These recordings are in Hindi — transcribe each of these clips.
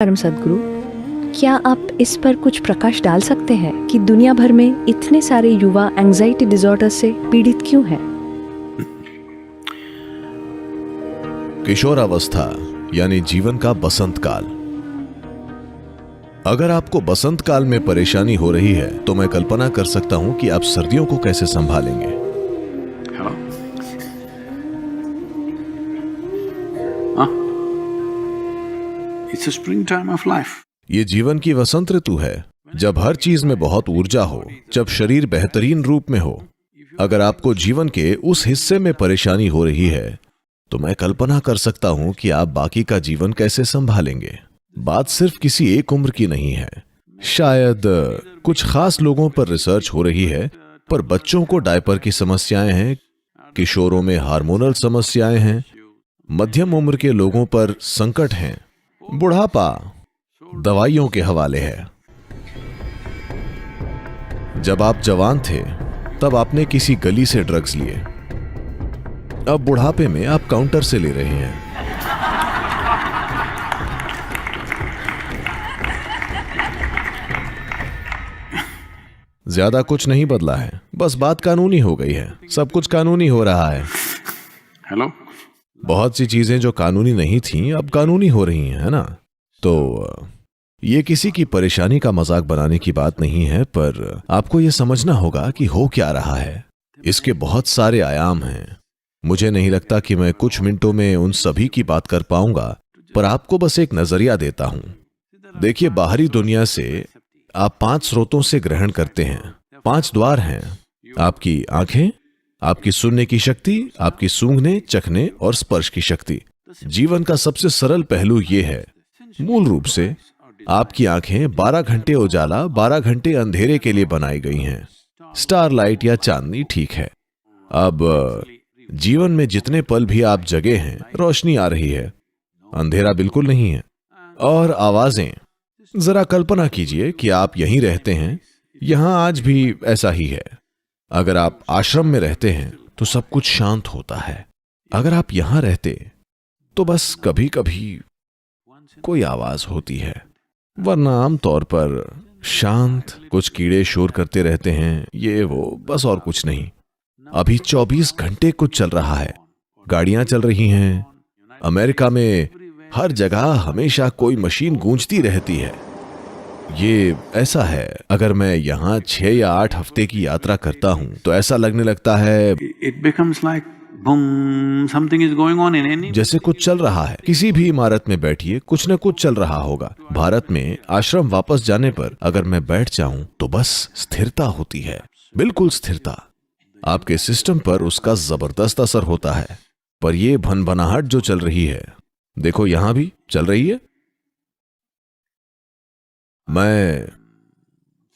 परम सदगुरु, क्या आप इस पर कुछ प्रकाश डाल सकते हैं कि दुनिया भर में इतने सारे युवा एंजाइटी डिसऑर्डर से पीड़ित क्यों हैं? किशोरावस्था यानी जीवन का बसंत काल। अगर आपको बसंत काल में परेशानी हो रही है तो मैं कल्पना कर सकता हूं कि आप सर्दियों को कैसे संभालेंगे। It's a springtime of life. ये जीवन की वसंत ऋतु है, जब हर चीज में बहुत ऊर्जा हो, जब शरीर बेहतरीन रूप में हो। अगर आपको जीवन के उस हिस्से में परेशानी हो रही है तो मैं कल्पना कर सकता हूं कि आप बाकी का जीवन कैसे संभालेंगे। बात सिर्फ किसी एक उम्र की नहीं है। शायद कुछ खास लोगों पर रिसर्च हो रही है, पर बच्चों को डायपर की समस्याएं हैं, किशोरों में हार्मोनल समस्याएं हैं, मध्यम उम्र के लोगों पर संकट हैं, बुढ़ापा दवाइयों के हवाले है। जब आप जवान थे तब आपने किसी गली से ड्रग्स लिए, अब बुढ़ापे में आप काउंटर से ले रहे हैं। ज्यादा कुछ नहीं बदला है, बस बात कानूनी हो गई है। सब कुछ कानूनी हो रहा है। Hello? बहुत सी चीजें जो कानूनी नहीं थीं अब कानूनी हो रही हैं, है ना? तो ये किसी की परेशानी का मजाक बनाने की बात नहीं है, पर आपको ये समझना होगा कि हो क्या रहा है। इसके बहुत सारे आयाम हैं। मुझे नहीं लगता कि मैं कुछ मिनटों में उन सभी की बात कर पाऊंगा, पर आपको बस एक नजरिया देता हूं। देखिए, बाहरी दुनिया से आप 5 स्रोतों से ग्रहण करते हैं। 5 द्वार हैं। आपकी आंखें, आपकी सुनने की शक्ति, आपकी सूंघने, चखने और स्पर्श की शक्ति। जीवन का सबसे सरल पहलू यह है, मूल रूप से आपकी आंखें 12 घंटे उजाला, 12 घंटे अंधेरे के लिए बनाई गई हैं। स्टारलाइट या चांदनी ठीक है। अब जीवन में जितने पल भी आप जगे हैं, रोशनी आ रही है, अंधेरा बिल्कुल नहीं है। और आवाजें, जरा कल्पना कीजिए कि आप यहीं रहते हैं, यहां आज भी ऐसा ही है। अगर आप आश्रम में रहते हैं तो सब कुछ शांत होता है। अगर आप यहां रहते तो बस कभी कभी कोई आवाज होती है, वरना आमतौर पर शांत। कुछ कीड़े शोर करते रहते हैं, ये वो, बस और कुछ नहीं। अभी 24 घंटे कुछ चल रहा है। गाड़ियां चल रही हैं। अमेरिका में हर जगह हमेशा कोई मशीन गूंजती रहती है। ये ऐसा है, अगर मैं यहां 6 या 8 हफ्ते की यात्रा करता हूं तो ऐसा लगने लगता है It becomes like boom, something is going on in any. जैसे कुछ चल रहा है। किसी भी इमारत में बैठिए, कुछ न कुछ चल रहा होगा। भारत में आश्रम वापस जाने पर अगर मैं बैठ जाऊं तो बस स्थिरता होती है, बिल्कुल स्थिरता। आपके सिस्टम पर उसका जबरदस्त असर होता है। पर यह भनभनाहट जो चल रही है, देखो यहां भी चल रही है। मैं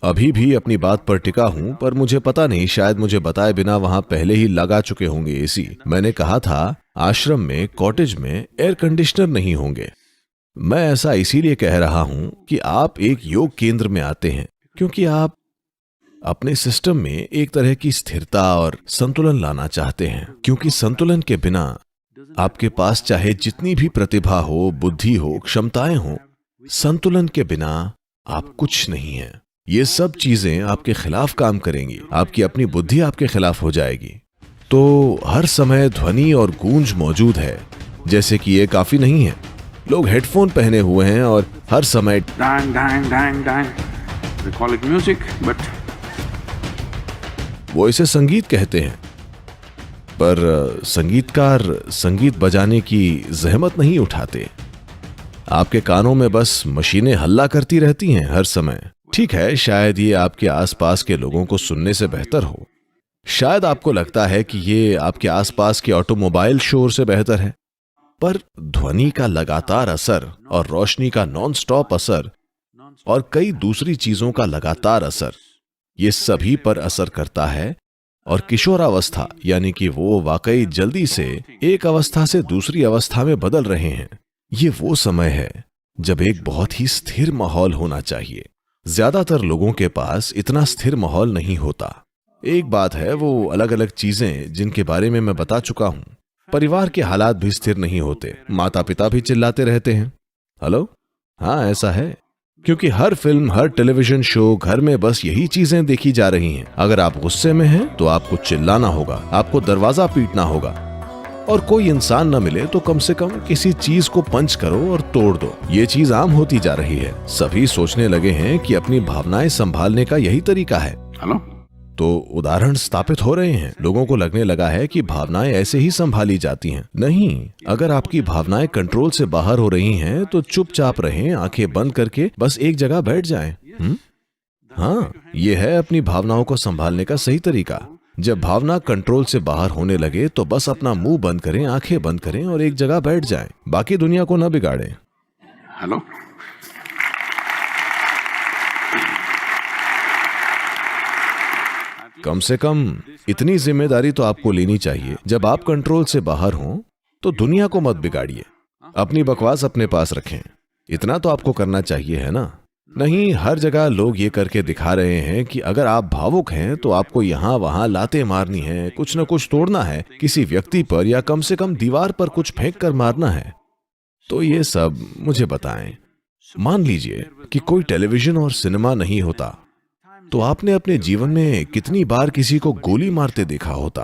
अभी भी अपनी बात पर टिका हूं, पर मुझे पता नहीं, शायद मुझे बताए बिना वहां पहले ही लगा चुके होंगे एसी। मैंने कहा था आश्रम में, कॉटेज में एयर कंडीशनर नहीं होंगे। मैं ऐसा इसीलिए कह रहा हूं कि आप एक योग केंद्र में आते हैं क्योंकि आप अपने सिस्टम में एक तरह की स्थिरता और संतुलन लाना चाहते हैं। क्योंकि संतुलन के बिना आपके पास चाहे जितनी भी प्रतिभा हो, बुद्धि हो, क्षमताएं हो, संतुलन के बिना आप कुछ नहीं हैं। ये सब चीजें आपके खिलाफ काम करेंगी। आपकी अपनी बुद्धि आपके खिलाफ हो जाएगी। तो हर समय ध्वनि और गूंज मौजूद है। जैसे कि ये काफी नहीं है, लोग हेडफोन पहने हुए हैं और हर समय Dang, dang, dang, dang. They call it music, but वो इसे संगीत कहते हैं। पर संगीतकार संगीत बजाने की जहमत नहीं उठाते। आपके कानों में बस मशीनें हल्ला करती रहती हैं हर समय। ठीक है, शायद ये आपके आसपास के लोगों को सुनने से बेहतर हो। शायद आपको लगता है कि ये आपके आसपास के ऑटोमोबाइल शोर से बेहतर है, पर ध्वनि का लगातार असर और रोशनी का नॉन स्टॉप असर और कई दूसरी चीजों का लगातार असर, ये सभी पर असर करता है। और किशोरावस्था यानी कि वो वाकई जल्दी से एक अवस्था से दूसरी अवस्था में बदल रहे हैं। ये वो समय है जब एक बहुत ही स्थिर माहौल होना चाहिए। ज्यादातर लोगों के पास इतना स्थिर माहौल नहीं होता। एक बात है, वो अलग अलग चीजें जिनके बारे में मैं बता चुका हूं। परिवार के हालात भी स्थिर नहीं होते। माता पिता भी चिल्लाते रहते हैं। हेलो, हाँ, ऐसा है, क्योंकि हर फिल्म, हर टेलीविजन शो, घर में बस यही चीजें देखी जा रही हैं। अगर आप गुस्से में हैं तो आपको चिल्लाना होगा, आपको दरवाजा पीटना होगा, और कोई इंसान न मिले तो कम से कम किसी चीज को पंच करो और तोड़ दो। ये चीज आम होती जा रही है। सभी सोचने लगे हैं कि अपनी भावनाएं संभालने का यही तरीका है। हेलो, तो उदाहरण स्थापित हो रहे हैं। लोगों को लगने लगा है कि भावनाएं ऐसे ही संभाली जाती हैं। नहीं, अगर आपकी भावनाएं कंट्रोल से बाहर हो रही हैं तो चुपचाप रहें, आंखें बंद करके बस एक जगह बैठ जाएं। हाँ, ये है अपनी भावनाओं को संभालने का सही तरीका। जब भावना कंट्रोल से बाहर होने लगे तो बस अपना मुंह बंद करें, आंखें बंद करें और एक जगह बैठ जाएं। बाकी दुनिया को न बिगाड़ें। हेलो, कम से कम इतनी जिम्मेदारी तो आपको लेनी चाहिए, जब आप कंट्रोल से बाहर हों तो दुनिया को मत बिगाड़िए। अपनी बकवास अपने पास रखें, इतना तो आपको करना चाहिए, है ना? नहीं, हर जगह लोग ये करके दिखा रहे हैं कि अगर आप भावुक हैं तो आपको यहाँ वहां लातें मारनी है, कुछ न कुछ तोड़ना है, किसी व्यक्ति पर या कम से कम दीवार पर कुछ फेंक कर मारना है। तो ये सब मुझे बताएं, मान लीजिए कि कोई टेलीविजन और सिनेमा नहीं होता तो आपने अपने जीवन में कितनी बार किसी को गोली मारते देखा होता।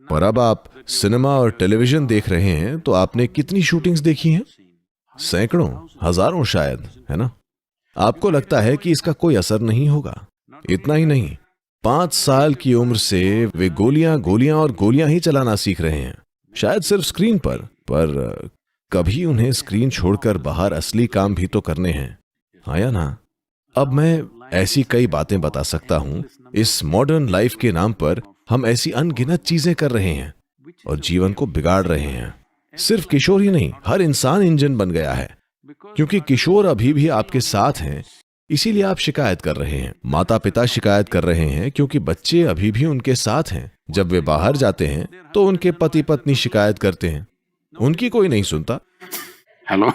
पर अब आप सिनेमा और टेलीविजन देख रहे हैं तो आपने कितनी शूटिंग्स देखी हैं? सैकड़ों, हजारों शायद, है ना? आपको लगता है कि इसका कोई असर नहीं होगा। इतना ही नहीं, 5 साल की उम्र से वे गोलियां और गोलियां ही चलाना सीख रहे हैं, शायद सिर्फ स्क्रीन पर कभी उन्हें स्क्रीन छोड़कर बाहर असली काम भी तो करने हैं, हाँ या ना? अब मैं ऐसी कई बातें बता सकता हूं। इस मॉडर्न लाइफ के नाम पर हम ऐसी अनगिनत चीजें कर रहे हैं और जीवन को बिगाड़ रहे हैं। सिर्फ किशोर ही नहीं, हर इंसान इंजन बन गया है, क्योंकि किशोर अभी भी आपके साथ हैं, इसीलिए आप शिकायत कर रहे हैं। माता पिता शिकायत कर रहे हैं क्योंकि बच्चे अभी भी उनके साथ हैं। जब वे बाहर जाते हैं तो उनके पति पत्नी शिकायत करते हैं, उनकी कोई नहीं सुनता। हेलो,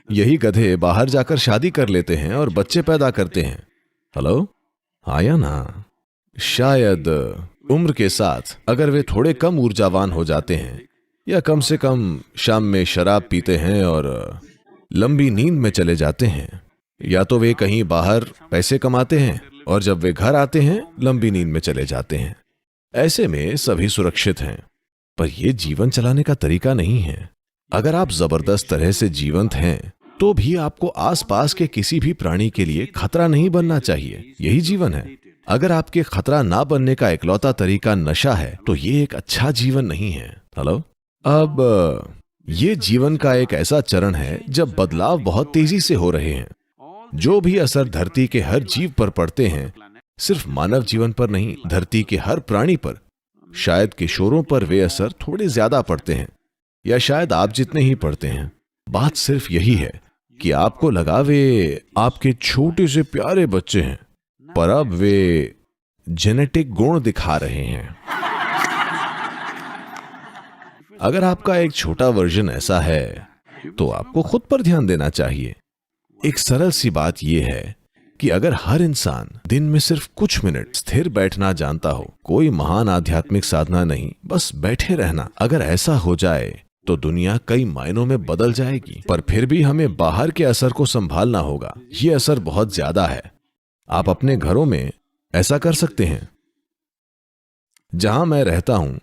यही गधे बाहर जाकर शादी कर लेते हैं और बच्चे पैदा करते हैं। हेलो, हाँ या ना? शायद उम्र के साथ अगर वे थोड़े कम ऊर्जावान हो जाते हैं या कम से कम शाम में शराब पीते हैं और लंबी नींद में चले जाते हैं, या तो वे कहीं बाहर पैसे कमाते हैं और जब वे घर आते हैं लंबी नींद में चले जाते हैं। ऐसे में सभी सुरक्षित हैं, पर यह जीवन चलाने का तरीका नहीं है। अगर आप जबरदस्त तरह से जीवंत हैं तो भी आपको आसपास के किसी भी प्राणी के लिए खतरा नहीं बनना चाहिए। यही जीवन है। अगर आपके खतरा ना बनने का इकलौता तरीका नशा है तो ये एक अच्छा जीवन नहीं है। हेलो, अब ये जीवन का एक ऐसा चरण है जब बदलाव बहुत तेजी से हो रहे हैं। जो भी असर धरती के हर जीव पर पड़ते हैं, सिर्फ मानव जीवन पर नहीं, धरती के हर प्राणी पर, शायद किशोरों पर वे असर थोड़े ज्यादा पड़ते हैं या शायद आप जितने ही पड़ते हैं। बात सिर्फ यही है कि आपको लगा वे आपके छोटे से प्यारे बच्चे हैं, पर अब वे जेनेटिक गुण दिखा रहे हैं। अगर आपका एक छोटा वर्जन ऐसा है तो आपको खुद पर ध्यान देना चाहिए। एक सरल सी बात यह है कि अगर हर इंसान दिन में सिर्फ कुछ मिनट स्थिर बैठना जानता हो, कोई महान आध्यात्मिक साधना नहीं, बस बैठे रहना, अगर ऐसा हो जाए तो दुनिया कई मायनों में बदल जाएगी। पर फिर भी हमें बाहर के असर को संभालना होगा। ये असर बहुत ज्यादा है। आप अपने घरों में ऐसा कर सकते हैं। जहां मैं रहता हूं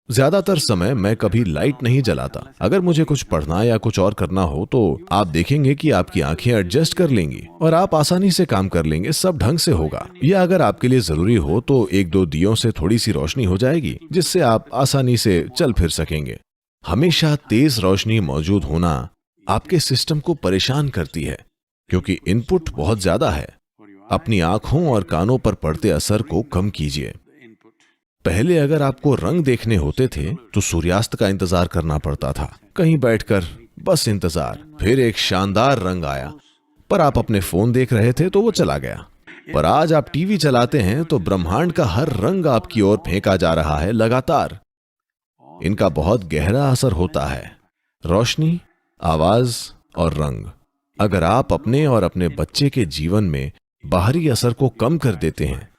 ज्यादातर समय मैं कभी लाइट नहीं जलाता। अगर मुझे कुछ पढ़ना या कुछ और करना हो तो आप देखेंगे कि आपकी आंखें एडजस्ट कर लेंगी और आप आसानी से काम कर लेंगे, सब ढंग से होगा। या अगर आपके लिए जरूरी हो तो 1-2 दियों से थोड़ी सी रोशनी हो जाएगी, जिससे आप आसानी से चल फिर सकेंगे। हमेशा तेज रोशनी मौजूद होना आपके सिस्टम को परेशान करती है, क्योंकि इनपुट बहुत ज्यादा है। अपनी आंखों और कानों पर पड़ते असर को कम कीजिए। पहले अगर आपको रंग देखने होते थे तो सूर्यास्त का इंतजार करना पड़ता था, कहीं बैठकर बस इंतजार। फिर एक शानदार रंग आया, पर आप अपने फोन देख रहे थे तो वो चला गया। पर आज आप टीवी चलाते हैं तो ब्रह्मांड का हर रंग आपकी ओर फेंका जा रहा है लगातार। इनका बहुत गहरा असर होता है, रोशनी, आवाज और रंग। अगर आप अपने और अपने बच्चे के जीवन में बाहरी असर को कम कर देते हैं,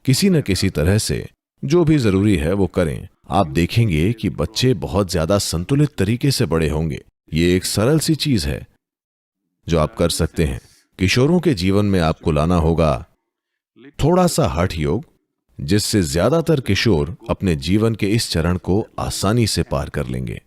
किसी न किसी तरह से जो भी जरूरी है वो करें, आप देखेंगे कि बच्चे बहुत ज्यादा संतुलित तरीके से बड़े होंगे। ये एक सरल सी चीज है, जो आप कर सकते हैं, किशोरों के जीवन में आपको लाना होगा थोड़ा सा हठ योग, जिससे ज्यादातर किशोर अपने जीवन के इस चरण को आसानी से पार कर लेंगे।